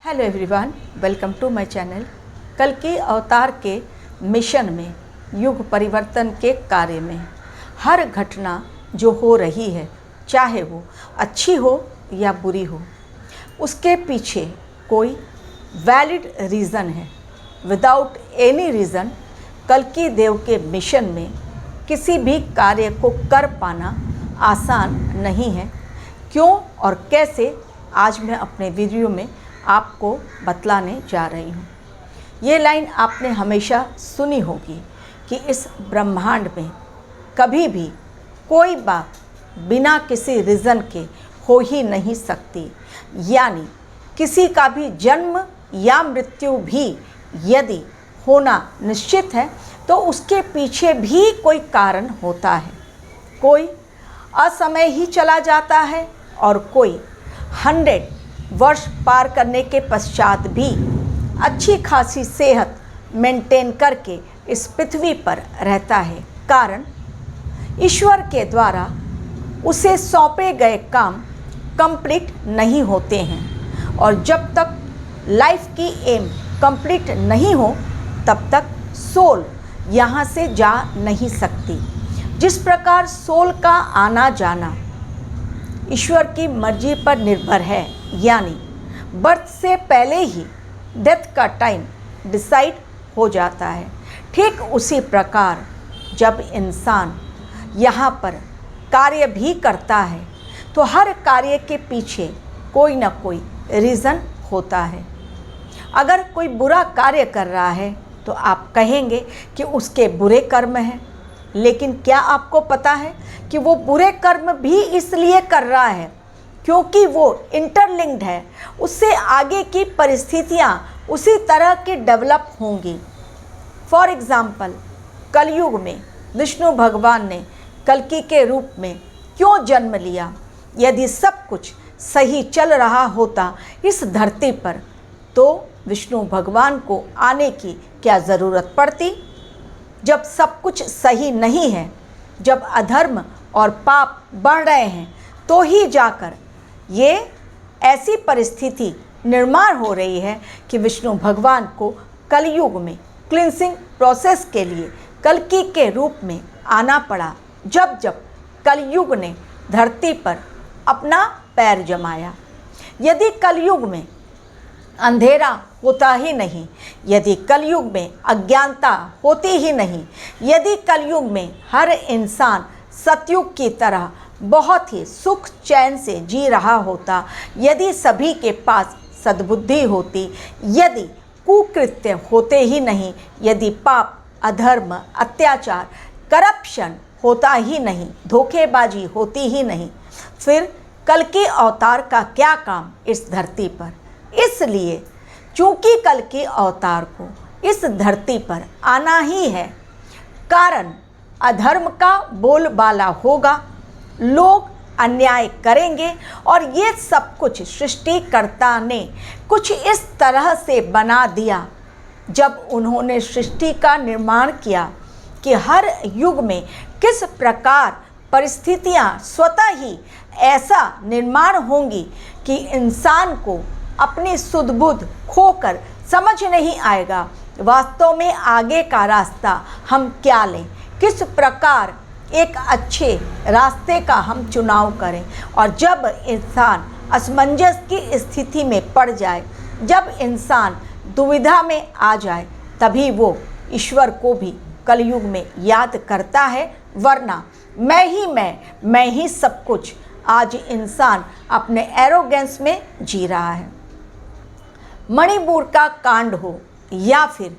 Hello everyone, welcome to my channel. कल के अवतार के मिशन में, युग परिवर्तन के कार्य में हर घटना जो हो रही है, चाहे वो अच्छी हो या बुरी हो, उसके पीछे कोई वैलिड रीज़न है। विदाउट एनी रीज़न कल्कि देव के मिशन में किसी भी कार्य को कर पाना आसान नहीं है। क्यों और कैसे, आज मैं अपने वीडियो में आपको बतलाने जा रही हूँ। ये लाइन आपने हमेशा सुनी होगी कि इस ब्रह्मांड में कभी भी कोई बात बिना किसी रीज़न के हो ही नहीं सकती। यानी किसी का भी जन्म या मृत्यु भी यदि होना निश्चित है तो उसके पीछे भी कोई कारण होता है। कोई असमय ही चला जाता है और कोई 100 वर्ष पार करने के पश्चात भी अच्छी खासी सेहत मेंटेन करके इस पृथ्वी पर रहता है। कारण ईश्वर के द्वारा उसे सौंपे गए काम कंप्लीट नहीं होते हैं, और जब तक लाइफ की एम कंप्लीट नहीं हो तब तक सोल यहाँ से जा नहीं सकती। जिस प्रकार सोल का आना जाना ईश्वर की मर्जी पर निर्भर है, यानी बर्थ से पहले ही डेथ का टाइम डिसाइड हो जाता है, ठीक उसी प्रकार जब इंसान यहाँ पर कार्य भी करता है तो हर कार्य के पीछे कोई ना कोई रीज़न होता है। अगर कोई बुरा कार्य कर रहा है तो आप कहेंगे कि उसके बुरे कर्म हैं, लेकिन क्या आपको पता है कि वो बुरे कर्म भी इसलिए कर रहा है क्योंकि वो इंटरलिंक्ड है, उससे आगे की परिस्थितियाँ उसी तरह की डेवलप होंगी। फॉर एग्ज़ाम्पल, कलयुग में विष्णु भगवान ने कल्कि के रूप में क्यों जन्म लिया? यदि सब कुछ सही चल रहा होता इस धरती पर तो विष्णु भगवान को आने की क्या ज़रूरत पड़ती? जब सब कुछ सही नहीं है, जब अधर्म और पाप बढ़ रहे हैं, तो ही जाकर ये ऐसी परिस्थिति निर्माण हो रही है कि विष्णु भगवान को कलयुग में क्लिनसिंग प्रोसेस के लिए कल्कि के रूप में आना पड़ा। जब जब कलयुग ने धरती पर अपना पैर जमाया, यदि कलयुग में अंधेरा होता ही नहीं, यदि कलयुग में अज्ञानता होती ही नहीं, यदि कलयुग में हर इंसान सतयुग की तरह बहुत ही सुख चैन से जी रहा होता, यदि सभी के पास सद्बुद्धि होती, यदि कुकृत्य होते ही नहीं, यदि पाप, अधर्म, अत्याचार, करप्शन होता ही नहीं, धोखेबाजी होती ही नहीं, फिर कल्कि अवतार का क्या काम इस धरती पर? इसलिए चूँकि कल्कि अवतार को इस धरती पर आना ही है, कारण अधर्म का बोलबाला होगा, लोग अन्याय करेंगे, और ये सब कुछ सृष्टिकर्ता ने कुछ इस तरह से बना दिया जब उन्होंने सृष्टि का निर्माण किया कि हर युग में किस प्रकार परिस्थितियाँ स्वतः ही ऐसा निर्माण होंगी कि इंसान को अपनी सुध बुध खोकर समझ नहीं आएगा वास्तव में आगे का रास्ता हम क्या लें, किस प्रकार एक अच्छे रास्ते का हम चुनाव करें। और जब इंसान असमंजस की स्थिति में पड़ जाए, जब इंसान दुविधा में आ जाए, तभी वो ईश्वर को भी कलयुग में याद करता है, वरना मैं ही सब कुछ। आज इंसान अपने एरोगेंस में जी रहा है। मणिपुर का कांड हो या फिर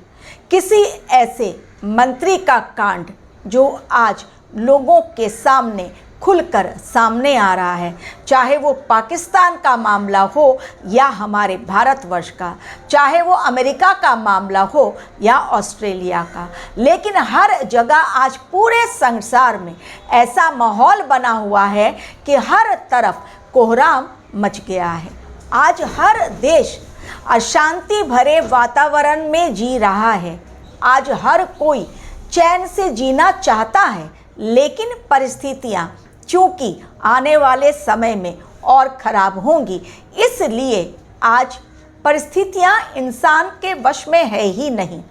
किसी ऐसे मंत्री का कांड जो आज लोगों के सामने खुलकर सामने आ रहा है, चाहे वो पाकिस्तान का मामला हो या हमारे भारतवर्ष का, चाहे वो अमेरिका का मामला हो या ऑस्ट्रेलिया का, लेकिन हर जगह आज पूरे संसार में ऐसा माहौल बना हुआ है कि हर तरफ कोहराम मच गया है। आज हर देश अशांति भरे वातावरण में जी रहा है। आज हर कोई चैन से जीना चाहता है, लेकिन परिस्थितियाँ चूँकि आने वाले समय में और ख़राब होंगी, इसलिए आज परिस्थितियां इंसान के वश में है ही नहीं।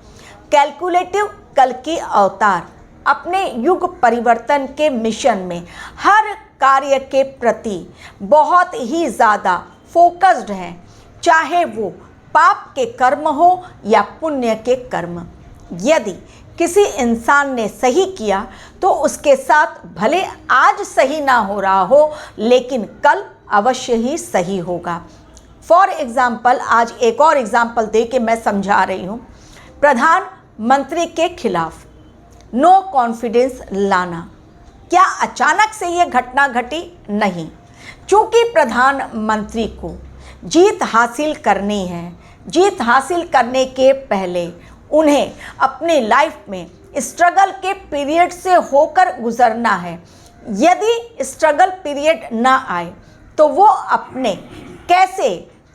कैलकुलेटिव कल्कि अवतार अपने युग परिवर्तन के मिशन में हर कार्य के प्रति बहुत ही ज़्यादा फोकस्ड हैं, चाहे वो पाप के कर्म हो या पुण्य के कर्म। यदि किसी इंसान ने सही किया तो उसके साथ भले आज सही ना हो रहा हो, लेकिन कल अवश्य ही सही होगा। फॉर एग्ज़ाम्पल, आज एक और एग्ज़ाम्पल दे के मैं समझा रही हूँ। प्रधानमंत्री के खिलाफ नो कॉन्फिडेंस लाना, क्या अचानक से ये घटना घटी? नहीं, चूँकि प्रधानमंत्री को जीत हासिल करनी है। जीत हासिल करने के पहले उन्हें अपनी लाइफ में स्ट्रगल के पीरियड से होकर गुजरना है। यदि स्ट्रगल पीरियड ना आए तो वो अपने कैसे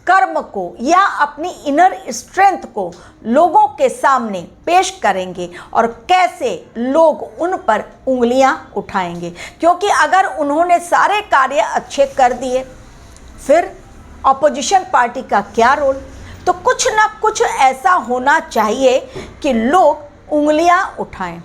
कर्म को या अपनी इनर स्ट्रेंथ को लोगों के सामने पेश करेंगे और कैसे लोग उन पर उंगलियां उठाएंगे। क्योंकि अगर उन्होंने सारे कार्य अच्छे कर दिए, फिर ऑपोजिशन पार्टी का क्या रोल? तो कुछ ना कुछ ऐसा होना चाहिए कि लोग उंगलियां उठाएं।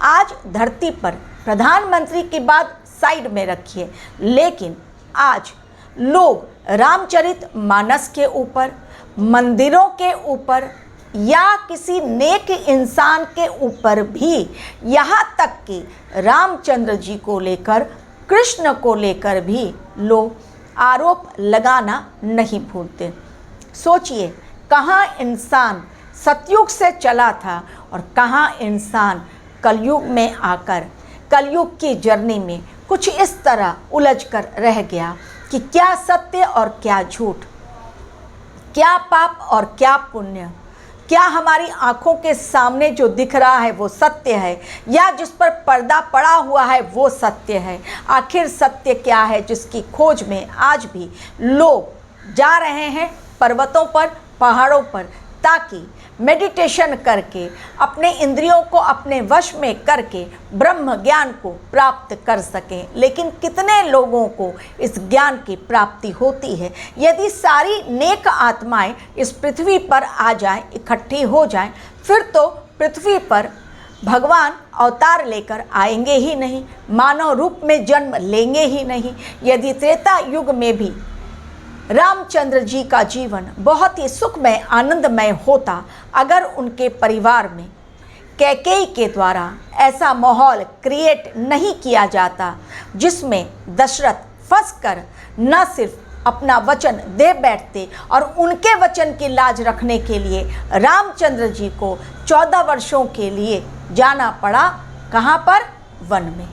आज धरती पर प्रधानमंत्री की बात साइड में रखिए, लेकिन आज लोग रामचरित मानस के ऊपर, मंदिरों के ऊपर या किसी नेक इंसान के ऊपर भी, यहाँ तक कि रामचंद्र जी को लेकर, कृष्ण को लेकर भी लोग आरोप लगाना नहीं भूलते। सोचिए, कहाँ इंसान सतयुग से चला था और कहाँ इंसान कलयुग में आकर कलयुग की जर्नी में कुछ इस तरह उलझ कर रह गया कि क्या सत्य और क्या झूठ, क्या पाप और क्या पुण्य, क्या हमारी आंखों के सामने जो दिख रहा है वो सत्य है या जिस पर पर्दा पड़ा हुआ है वो सत्य है। आखिर सत्य क्या है, जिसकी खोज में आज भी लोग जा रहे हैं पर्वतों पर, पहाड़ों पर, ताकि मेडिटेशन करके अपने इंद्रियों को अपने वश में करके ब्रह्म ज्ञान को प्राप्त कर सकें। लेकिन कितने लोगों को इस ज्ञान की प्राप्ति होती है? यदि सारी नेक आत्माएं इस पृथ्वी पर आ जाएं, इकट्ठी हो जाएं, फिर तो पृथ्वी पर भगवान अवतार लेकर आएंगे ही नहीं, मानव रूप में जन्म लेंगे ही नहीं। यदि त्रेता युग में भी रामचंद्र जी का जीवन बहुत ही सुखमय, आनंदमय होता, अगर उनके परिवार में कैकेयी के द्वारा ऐसा माहौल क्रिएट नहीं किया जाता जिसमें दशरथ फंसकर न सिर्फ अपना वचन दे बैठते और उनके वचन की लाज रखने के लिए रामचंद्र जी को 14 वर्षों के लिए जाना पड़ा। कहाँ पर? वन में।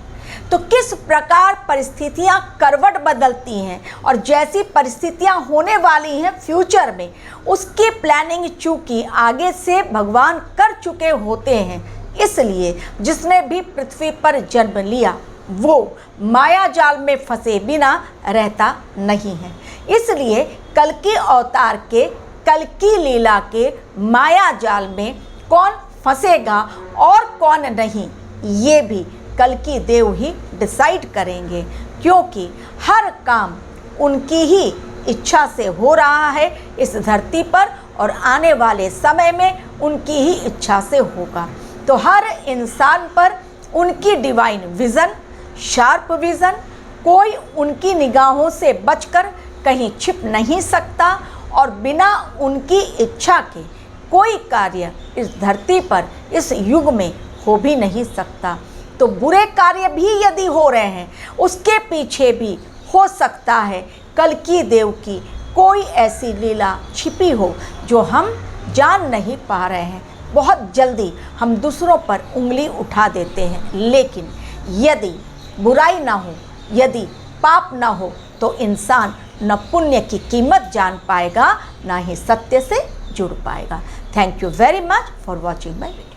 तो किस प्रकार परिस्थितियां करवट बदलती हैं और जैसी परिस्थितियां होने वाली हैं फ्यूचर में, उसकी प्लानिंग चूंकि आगे से भगवान कर चुके होते हैं, इसलिए जिसने भी पृथ्वी पर जन्म लिया वो माया जाल में फंसे बिना रहता नहीं है। इसलिए कल्कि अवतार के, कल्कि लीला के माया जाल में कौन फंसेगा और कौन नहीं, ये भी कल्कि देव ही डिसाइड करेंगे। क्योंकि हर काम उनकी ही इच्छा से हो रहा है इस धरती पर और आने वाले समय में उनकी ही इच्छा से होगा। तो हर इंसान पर उनकी डिवाइन विज़न, शार्प विज़न, कोई उनकी निगाहों से बचकर कहीं छिप नहीं सकता और बिना उनकी इच्छा के कोई कार्य इस धरती पर, इस युग में हो भी नहीं सकता। तो बुरे कार्य भी यदि हो रहे हैं, उसके पीछे भी हो सकता है कल्कि देव की कोई ऐसी लीला छिपी हो जो हम जान नहीं पा रहे हैं। बहुत जल्दी हम दूसरों पर उंगली उठा देते हैं, लेकिन यदि बुराई ना हो, यदि पाप ना हो, तो इंसान न पुण्य की कीमत जान पाएगा, ना ही सत्य से जुड़ पाएगा। Thank you very much for watching my video.